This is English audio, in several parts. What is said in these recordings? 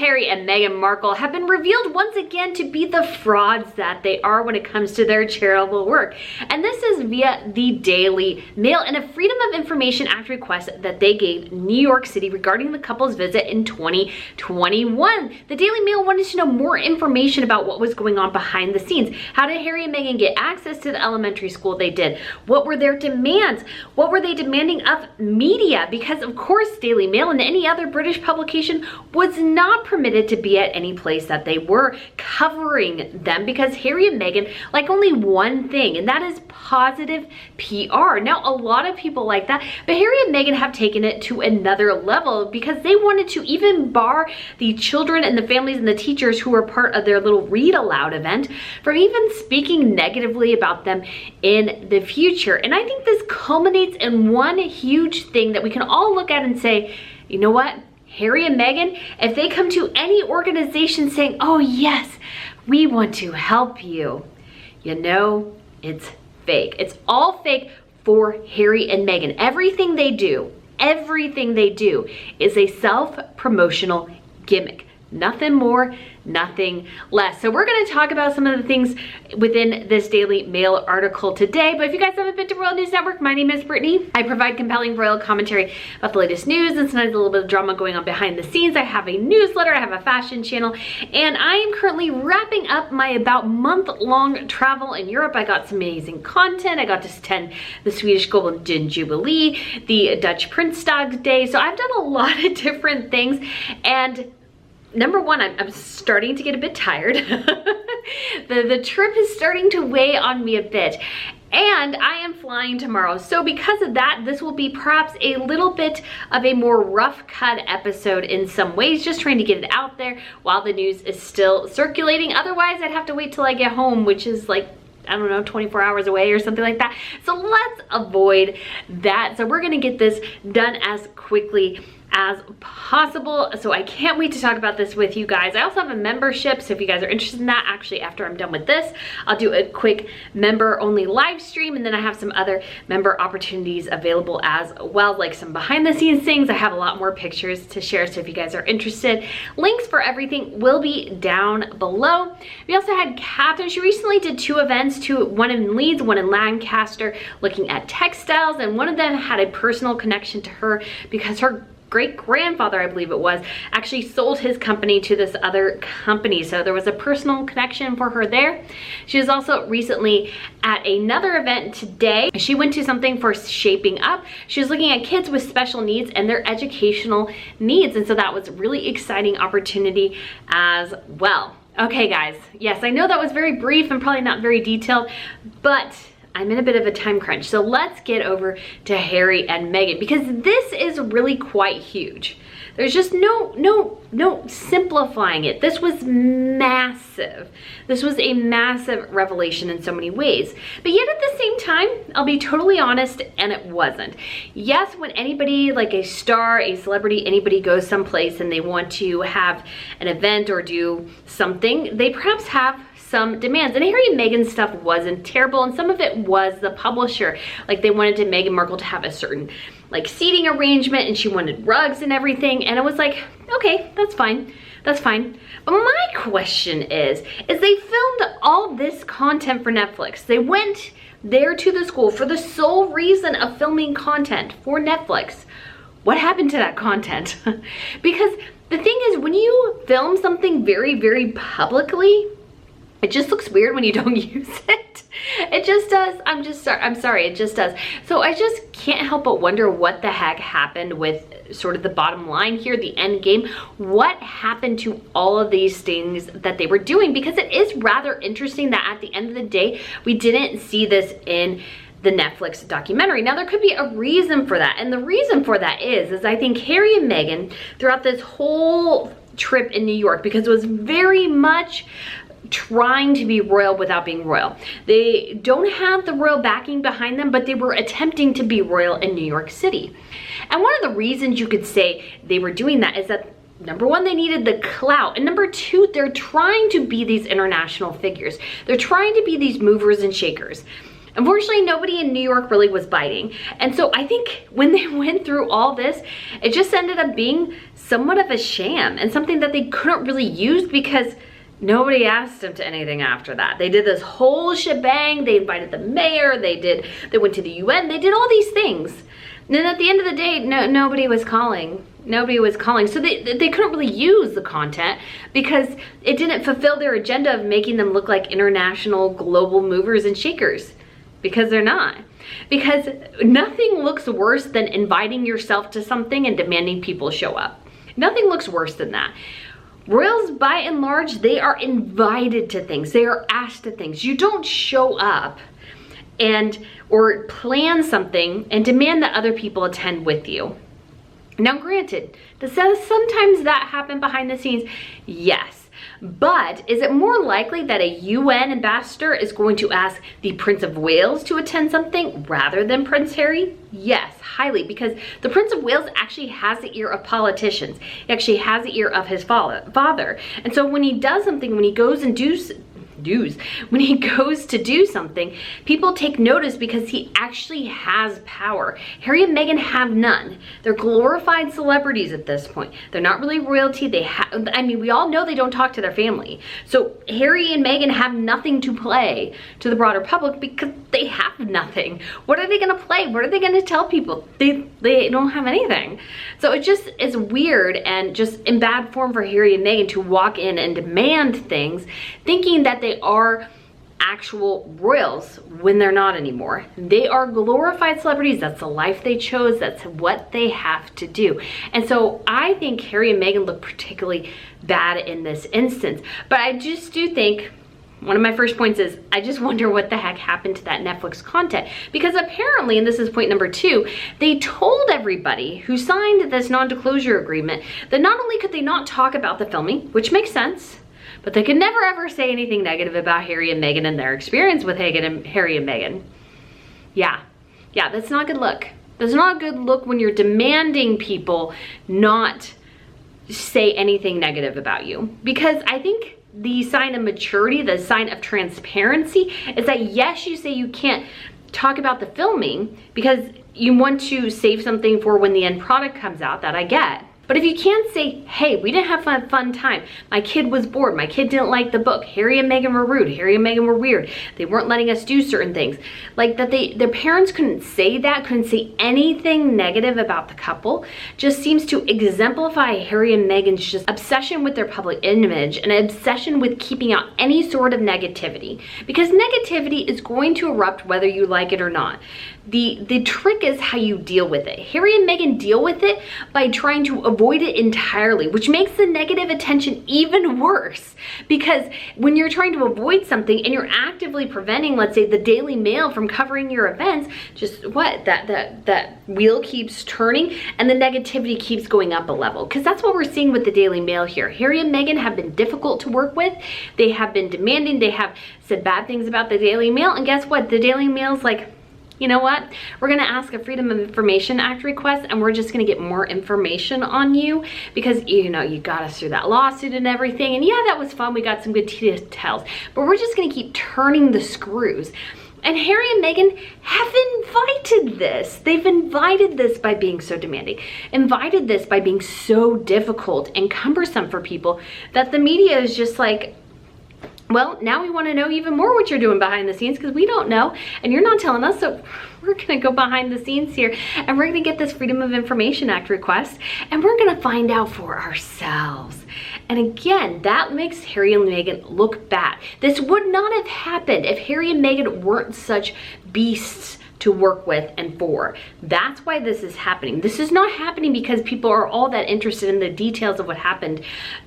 Harry and Meghan Markle have been revealed once again to be the frauds that they are when it comes to their charitable work. And this is via the Daily Mail and a Freedom of Information Act request that they gave New York City regarding the couple's visit in 2021. The Daily Mail wanted to know more information about what was going on behind the scenes. How did Harry and Meghan get access to the elementary school they did? What were their demands? What were they demanding of media? Because of course Daily Mail and any other British publication was not permitted to be at any place that they were covering them, because Harry and Meghan like only one thing, and that is positive PR. Now, a lot of people like that, but Harry and Meghan have taken it to another level because they wanted to even bar the children and the families and the teachers who were part of their little read aloud event from even speaking negatively about them in the future. And I think this culminates in one huge thing that we can all look at and say, you know what? Harry and Meghan, if they come to any organization saying, oh yes, we want to help you, you know, it's fake. It's all fake for Harry and Meghan. Everything they do is a self-promotional gimmick. Nothing more, nothing less. So we're going to talk about some of the things within this Daily Mail article today. But if you guys haven't been to Royal News Network, my name is Brittany. I provide compelling royal commentary about the latest news and sometimes a little bit of drama going on behind the scenes. I have a newsletter, I have a fashion channel, and I am currently wrapping up my about month-long travel in Europe. I got some amazing content. I got to attend the Swedish Golden Jubilee, the Dutch Prinsdag Day. So I've done a lot of different things, and number one, I'm starting to get a bit tired. the trip is starting to weigh on me a bit, and I am flying tomorrow. So because of that, this will be perhaps a little bit of a more rough cut episode in some ways, just trying to get it out there while the news is still circulating. Otherwise, I'd have to wait till I get home, which is like, I don't know, 24 hours away or something like that. So let's avoid that. So we're gonna get this done as quickly as possible. So I can't wait to talk about this with you guys. I also have a membership, so if you guys are interested in that, actually after I'm done with this, I'll do a quick member only live stream, and then I have some other member opportunities available as well, like some behind the scenes things. I have a lot more pictures to share, so if you guys are interested, links for everything will be down below. We also had Catherine. She recently did two events, one in Leeds, one in Lancaster, looking at textiles, and one of them had a personal connection to her because her great-grandfather, I believe it was, actually sold his company to this other company. So there was a personal connection for her there. She was also recently at another event today. She went to something for Shaping Up. She was looking at kids with special needs and their educational needs. And so that was a really exciting opportunity as well. Okay, guys. Yes, I know that was very brief and probably not very detailed, but I'm in a bit of a time crunch. So let's get over to Harry and Meghan, because this is really quite huge. There's just no simplifying it. This was massive. This was a massive revelation in so many ways. But yet at the same time, I'll be totally honest, and it wasn't. Yes, when anybody like a star, a celebrity, anybody goes someplace and they want to have an event or do something, they perhaps have some demands. And Harry and Meghan's stuff wasn't terrible, and some of it was the publisher. Like they wanted Meghan Markle to have a certain like seating arrangement, and she wanted rugs and everything, and it was like, okay, that's fine. That's fine. But my question is they filmed all this content for Netflix. They went there to the school for the sole reason of filming content for Netflix. What happened to that content? Because the thing is, when you film something very, very publicly, it just looks weird when you don't use it. It just does. I'm sorry, it just does. So I just can't help but wonder what the heck happened with sort of the bottom line here, the end game. What happened to all of these things that they were doing? Because it is rather interesting that at the end of the day, we didn't see this in the Netflix documentary. Now there could be a reason for that. And the reason for that is I think Harry and Meghan throughout this whole trip in New York, because it was very much trying to be royal without being royal. They don't have the royal backing behind them, but they were attempting to be royal in New York City. And one of the reasons you could say they were doing that is that number one, they needed the clout, and number two, they're trying to be these international figures. They're trying to be these movers and shakers. Unfortunately, nobody in New York really was biting. And so I think when they went through all this, it just ended up being somewhat of a sham and something that they couldn't really use because nobody asked them to anything after that. They did this whole shebang. They invited the mayor. They went to the UN. They did all these things. And then at the end of the day, nobody was calling. Nobody was calling. So they couldn't really use the content because it didn't fulfill their agenda of making them look like international global movers and shakers. Because they're not. Because nothing looks worse than inviting yourself to something and demanding people show up. Nothing looks worse than that. Royals, by and large, they are invited to things. They are asked to things. You don't show up or plan something and demand that other people attend with you. Now, granted, does sometimes that happen behind the scenes? Yes. But is it more likely that a UN ambassador is going to ask the Prince of Wales to attend something rather than Prince Harry? Yes, highly, because the Prince of Wales actually has the ear of politicians. He actually has the ear of his father. And so when he does something, when he goes and when he goes to do something, people take notice because he actually has power. Harry and Meghan have none. They're glorified celebrities at this point. They're not really royalty. We all know they don't talk to their family. So Harry and Meghan have nothing to play to the broader public because they have nothing. What are they gonna play? What are they gonna tell people? They don't have anything. So it just is weird and just in bad form for Harry and Meghan to walk in and demand things, thinking that they are actual royals when they're not anymore. They are glorified celebrities. That's the life they chose. That's what they have to do. And so I think Harry and Meghan look particularly bad in this instance. But I just do think one of my first points is I just wonder what the heck happened to that Netflix content, because apparently, and this is point number 2, they told everybody who signed this non-disclosure agreement that not only could they not talk about the filming, which makes sense, but they could never ever say anything negative about Harry and Meghan and their experience with Harry and Meghan. Yeah, that's not a good look. That's not a good look when you're demanding people not say anything negative about you. Because I think the sign of maturity, the sign of transparency is that yes, you say you can't talk about the filming because you want to save something for when the end product comes out, that I get. But if you can't say, hey, we didn't have a fun time. My kid was bored. My kid didn't like the book. Harry and Meghan were rude. Harry and Meghan were weird. They weren't letting us do certain things. Like that their parents couldn't say that, couldn't say anything negative about the couple, just seems to exemplify Harry and Meghan's just obsession with their public image and an obsession with keeping out any sort of negativity. Because negativity is going to erupt whether you like it or not. The trick is how you deal with it. Harry and Meghan deal with it by trying to avoid it entirely, which makes the negative attention even worse. Because when you're trying to avoid something and you're actively preventing, let's say, the Daily Mail from covering your events, just what? That wheel keeps turning and the negativity keeps going up a level. Because that's what we're seeing with the Daily Mail here. Harry and Meghan have been difficult to work with. They have been demanding. They have said bad things about the Daily Mail. And guess what? The Daily Mail's like, you know what? We're gonna ask a Freedom of Information Act request and we're just gonna get more information on you because, you know, you got us through that lawsuit and everything. And yeah, that was fun. We got some good details, but we're just gonna keep turning the screws. And Harry and Meghan have invited this. They've invited this by being so demanding, invited this by being so difficult and cumbersome for people that the media is just like, well, now we want to know even more what you're doing behind the scenes because we don't know and you're not telling us, so we're going to go behind the scenes here and we're going to get this Freedom of Information Act request and we're going to find out for ourselves. And again, that makes Harry and Meghan look bad. This would not have happened if Harry and Meghan weren't such beasts to work with and for. That's why this is happening. This is not happening because people are all that interested in the details of what happened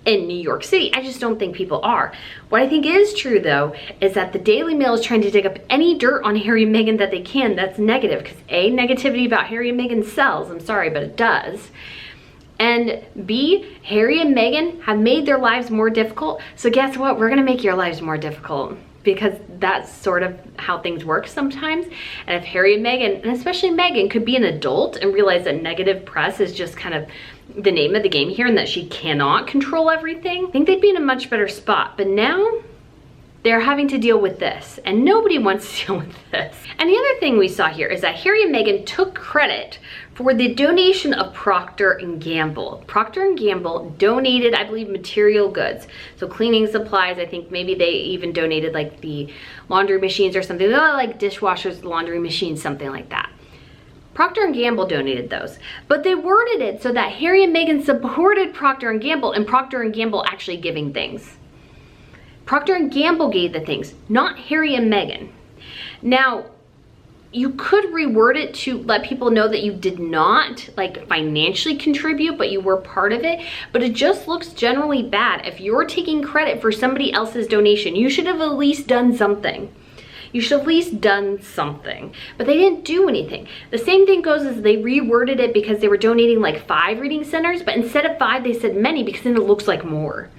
in New York City. I just don't think people are. What I think is true though, is that the Daily Mail is trying to dig up any dirt on Harry and Meghan that they can that's negative, because A, negativity about Harry and Meghan sells, I'm sorry, but it does. And B, Harry and Meghan have made their lives more difficult. So guess what? We're gonna make your lives more difficult. Because that's sort of how things work sometimes. And if Harry and Meghan, and especially Meghan, could be an adult and realize that negative press is just kind of the name of the game here and that she cannot control everything, I think they'd be in a much better spot. But now, they're having to deal with this, and nobody wants to deal with this. And the other thing we saw here is that Harry and Meghan took credit for the donation of Procter & Gamble. Procter & Gamble donated, I believe, material goods. So cleaning supplies, I think maybe they even donated like the laundry machines or something. They're like dishwashers, laundry machines, something like that. Procter & Gamble donated those, but they worded it so that Harry and Meghan supported Procter & Gamble, and Procter & Gamble actually giving things. Procter & Gamble gave the things, not Harry and Meghan. Now, you could reword it to let people know that you did not like financially contribute, but you were part of it. But it just looks generally bad. If you're taking credit for somebody else's donation, you should have at least done something. You should have at least done something, but they didn't do anything. The same thing goes as they reworded it because they were donating like 5 reading centers, but instead of 5, they said many because then it looks like more.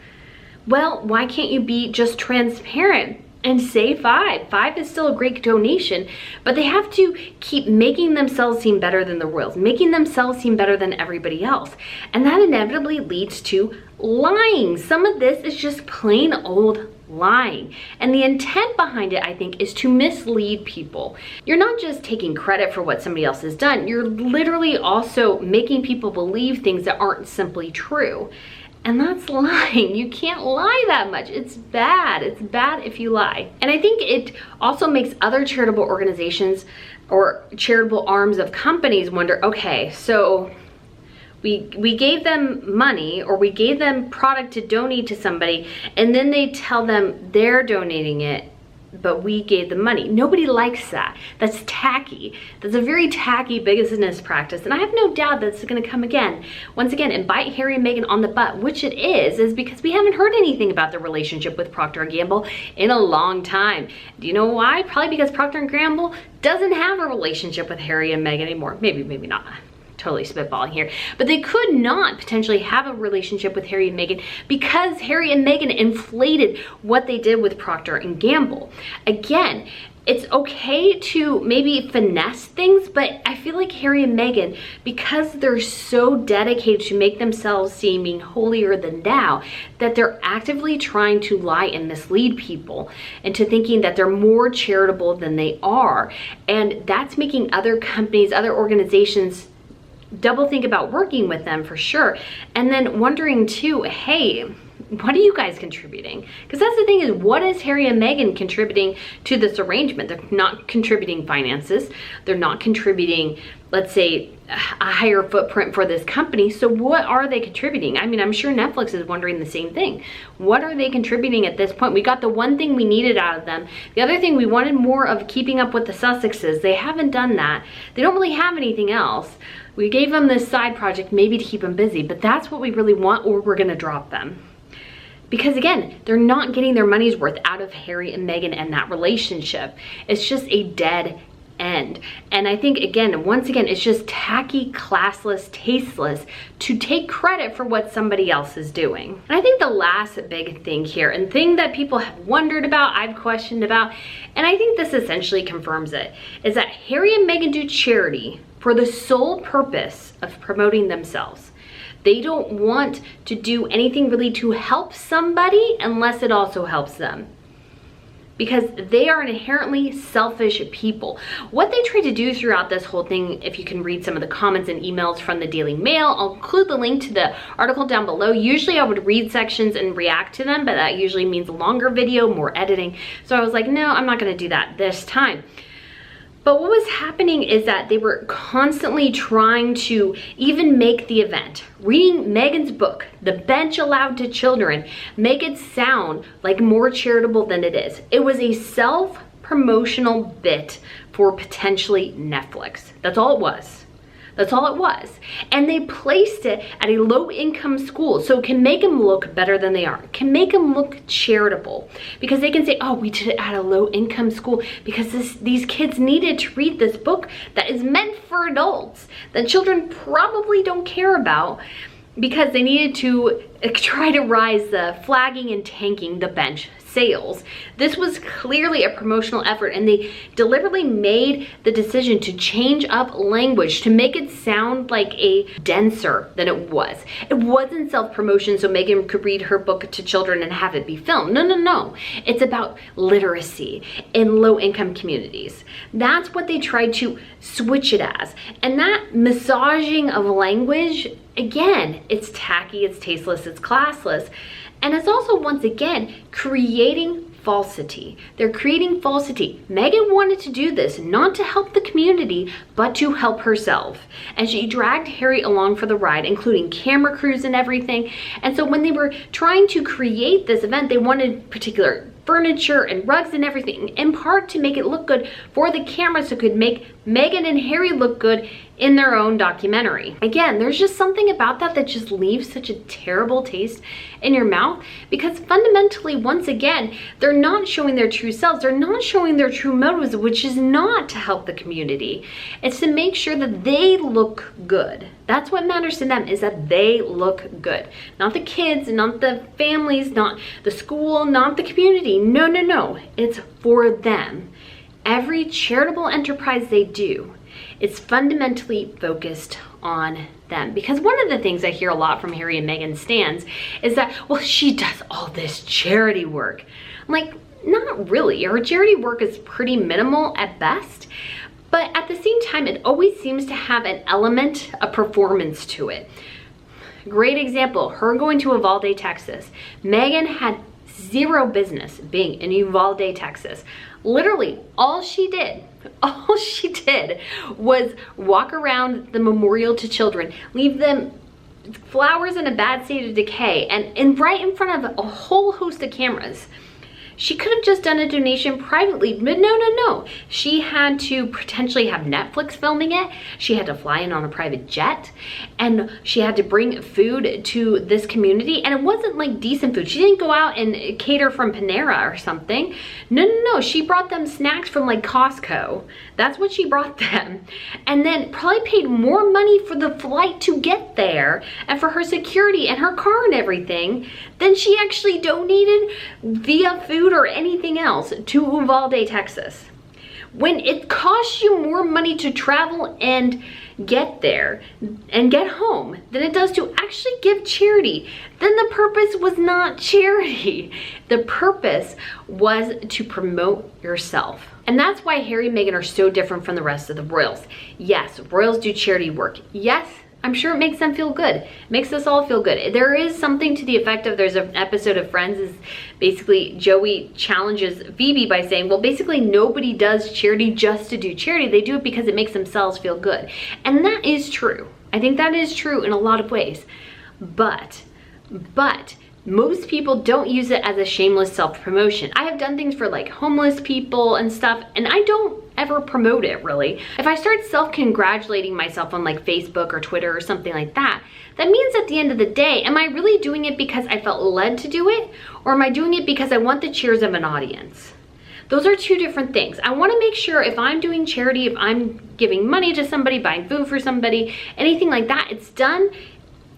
Well, why can't you be just transparent and say 5? 5 is still a great donation, but they have to keep making themselves seem better than the royals, making themselves seem better than everybody else. And that inevitably leads to lying. Some of this is just plain old lying. And the intent behind it, I think, is to mislead people. You're not just taking credit for what somebody else has done, you're literally also making people believe things that aren't simply true. And that's lying. You can't lie that much. It's bad. It's bad if you lie. And I think it also makes other charitable organizations or charitable arms of companies wonder, okay, so we gave them money or we gave them product to donate to somebody, and then they tell them they're donating it, but we gave them money. Nobody likes that. That's tacky. That's a very tacky business practice. And I have no doubt that's gonna come again, once again, and bite Harry and Meghan on the butt, which it is because we haven't heard anything about the relationship with Procter & Gamble in a long time. Do you know why? Probably because Procter & Gamble doesn't have a relationship with Harry and Meghan anymore. Maybe, maybe not. Totally spitballing here, but they could not potentially have a relationship with Harry and Meghan because Harry and Meghan inflated what they did with Procter & Gamble. Again, it's okay to maybe finesse things, but I feel like Harry and Meghan, because they're so dedicated to make themselves seeming holier than thou, that they're actively trying to lie and mislead people into thinking that they're more charitable than they are. And that's making other companies, other organizations double think about working with them for sure. And then wondering too, hey, what are you guys contributing? Because that's the thing, is what is Harry and Meghan contributing to this arrangement? They're not contributing finances. They're not contributing, let's say, a higher footprint for this company. So what are they contributing? I mean, I'm sure Netflix is wondering the same thing. What are they contributing at this point? We got the one thing we needed out of them. The other thing, we wanted more of Keeping Up with the Sussexes. They haven't done that. They don't really have anything else. We gave them this side project maybe to keep them busy, but that's what we really want, or we're gonna drop them. Because again, they're not getting their money's worth out of Harry and Meghan and that relationship. It's just a dead end. And I think, again, once again, it's just tacky, classless, tasteless to take credit for what somebody else is doing. And I think the last big thing here, and thing that people have wondered about, I've questioned about, and I think this essentially confirms it, is that Harry and Meghan do charity for the sole purpose of promoting themselves. They don't want to do anything really to help somebody unless it also helps them, because they are inherently selfish people. What they tried to do throughout this whole thing, if you can read some of the comments and emails from the Daily Mail, I'll include the link to the article down below. Usually I would read sections and react to them, but that usually means a longer video, more editing. So I was like, no, I'm not gonna do that this time. But what was happening is that they were constantly trying to even make the event, reading Meghan's book, The Bench Allowed to Children, make it sound like more charitable than it is. It was a self-promotional bit for potentially Netflix. That's all it was. That's all it was. And they placed it at a low-income school, so it can make them look better than they are. It can make them look charitable, because they can say, oh, we did it at a low-income school because these kids needed to read this book that is meant for adults that children probably don't care about, because they needed to try to rise the flagging and tanking the bench sales. This was clearly a promotional effort, and they deliberately made the decision to change up language to make it sound like a denser than it was. It wasn't self-promotion so Meghan could read her book to children and have it be filmed. No, no, no. It's about literacy in low-income communities. That's what they tried to switch it as. And that massaging of language, again, it's tacky, it's tasteless, it's classless. And it's also, once again, creating falsity. They're creating falsity. Meghan wanted to do this not to help the community, but to help herself. And she dragged Harry along for the ride, including camera crews and everything. And so when they were trying to create this event, they wanted particular furniture and rugs and everything, in part to make it look good for the camera so it could make Meghan and Harry look good in their own documentary. Again, there's just something about that that just leaves such a terrible taste in your mouth, because fundamentally, once again, they're not showing their true selves. They're not showing their true motives, which is not to help the community. It's to make sure that they look good. That's what matters to them, is that they look good. Not the kids, not the families, not the school, not the community. No, no, no. It's for them. Every charitable enterprise they do, it's fundamentally focused on them. Because one of the things I hear a lot from Harry and Meghan stans is that, well, she does all this charity work. I'm like, not really. Her charity work is pretty minimal at best. But at the same time, it always seems to have an element of performance to it. Great example, her going to Uvalde, Texas. Meghan had zero business being in Uvalde, Texas. Literally, all she did was walk around the memorial to children, leave them flowers in a bad state of decay, and right in front of a whole host of cameras. She could have just done a donation privately, but no, no, no. She had to potentially have Netflix filming it. She had to fly in on a private jet, and she had to bring food to this community. And it wasn't like decent food. She didn't go out and cater from Panera or something. No, no, no. She brought them snacks from like Costco. That's what she brought them. And then probably paid more money for the flight to get there and for her security and her car and everything than she actually donated via food or anything else to Uvalde, Texas. When it costs you more money to travel and get there and get home than it does to actually give charity, then the purpose was not charity. The purpose was to promote yourself. And that's why Harry and Meghan are so different from the rest of the royals. Yes, royals do charity work. Yes, I'm sure it makes them feel good. It makes us all feel good. There is something to the effect of, there's an episode of Friends is basically Joey challenges Phoebe by saying, well, basically nobody does charity just to do charity. They do it because it makes themselves feel good. And that is true. I think that is true in a lot of ways. But most people don't use it as a shameless self-promotion. I have done things for like homeless people and stuff, and I don't ever promote it really. If I start self-congratulating myself on like Facebook or Twitter or something like that, that means at the end of the day, am I really doing it because I felt led to do it? Or am I doing it because I want the cheers of an audience? Those are two different things. I want to make sure if I'm doing charity, if I'm giving money to somebody, buying food for somebody, anything like that, it's done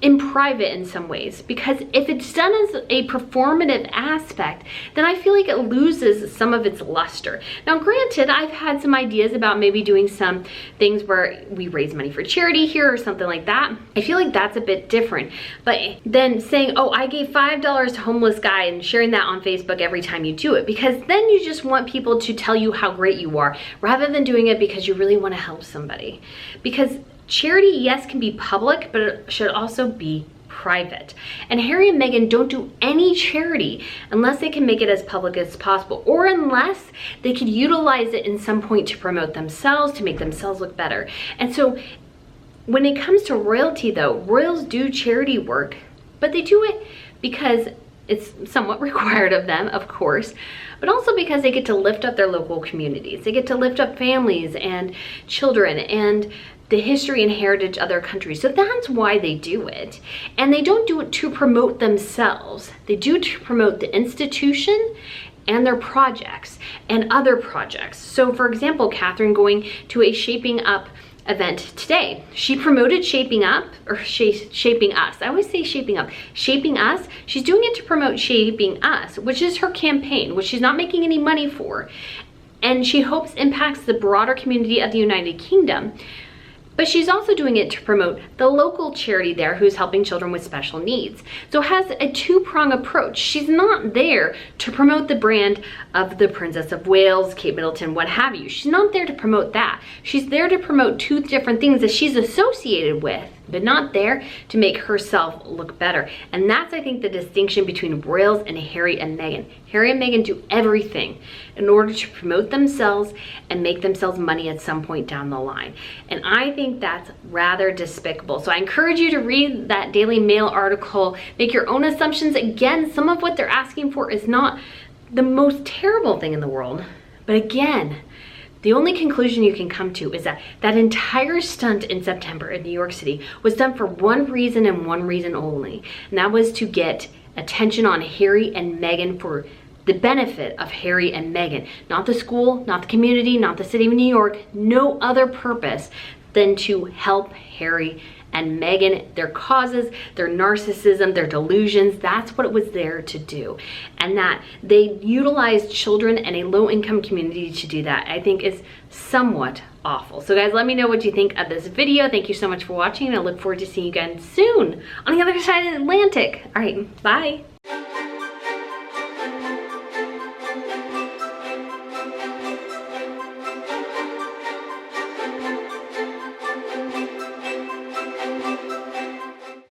in private in some ways, because if it's done as a performative aspect, then I feel like it loses some of its luster. Now granted, I've had some ideas about maybe doing some things where we raise money for charity here or something like that. I feel like that's a bit different, but then saying, oh, I gave $5 to homeless guy and sharing that on Facebook every time you do it, because then you just want people to tell you how great you are rather than doing it because you really want to help somebody. Because charity, yes, can be public, but it should also be private. And Harry and Meghan don't do any charity unless they can make it as public as possible, or unless they could utilize it in some point to promote themselves, to make themselves look better. And so when it comes to royalty though, royals do charity work, but they do it because it's somewhat required of them, of course, but also because they get to lift up their local communities. They get to lift up families and children and the history and heritage of their country. So that's why they do it. And they don't do it to promote themselves. They do it to promote the institution and their projects and other projects. So for example, Catherine going to a Shaping Up event today. She promoted Shaping Up, or Shaping Us. I always say Shaping Up. Shaping Us. She's doing it to promote Shaping Us, which is her campaign, which she's not making any money for. And she hopes impacts the broader community of the United Kingdom. But she's also doing it to promote the local charity there who's helping children with special needs. So it has a two-prong approach. She's not there to promote the brand of the Princess of Wales, Kate Middleton, what have you. She's not there to promote that. She's there to promote two different things that she's associated with, but not there to make herself look better. And that's, I think, the distinction between royals and Harry and Meghan. Harry and Meghan do everything in order to promote themselves and make themselves money at some point down the line. And I think that's rather despicable. So I encourage you to read that Daily Mail article, make your own assumptions. Again, some of what they're asking for is not the most terrible thing in the world. But again, the only conclusion you can come to is that that entire stunt in September in New York City was done for one reason and one reason only. And that was to get attention on Harry and Meghan for the benefit of Harry and Meghan. Not the school, not the community, not the city of New York, no other purpose than to help Harry and Meghan, their causes, their narcissism, their delusions. That's what it was there to do. And that they utilized children and a low-income community to do that, I think is somewhat awful. So guys, let me know what you think of this video. Thank you so much for watching, and I look forward to seeing you again soon on the other side of the Atlantic. All right, bye.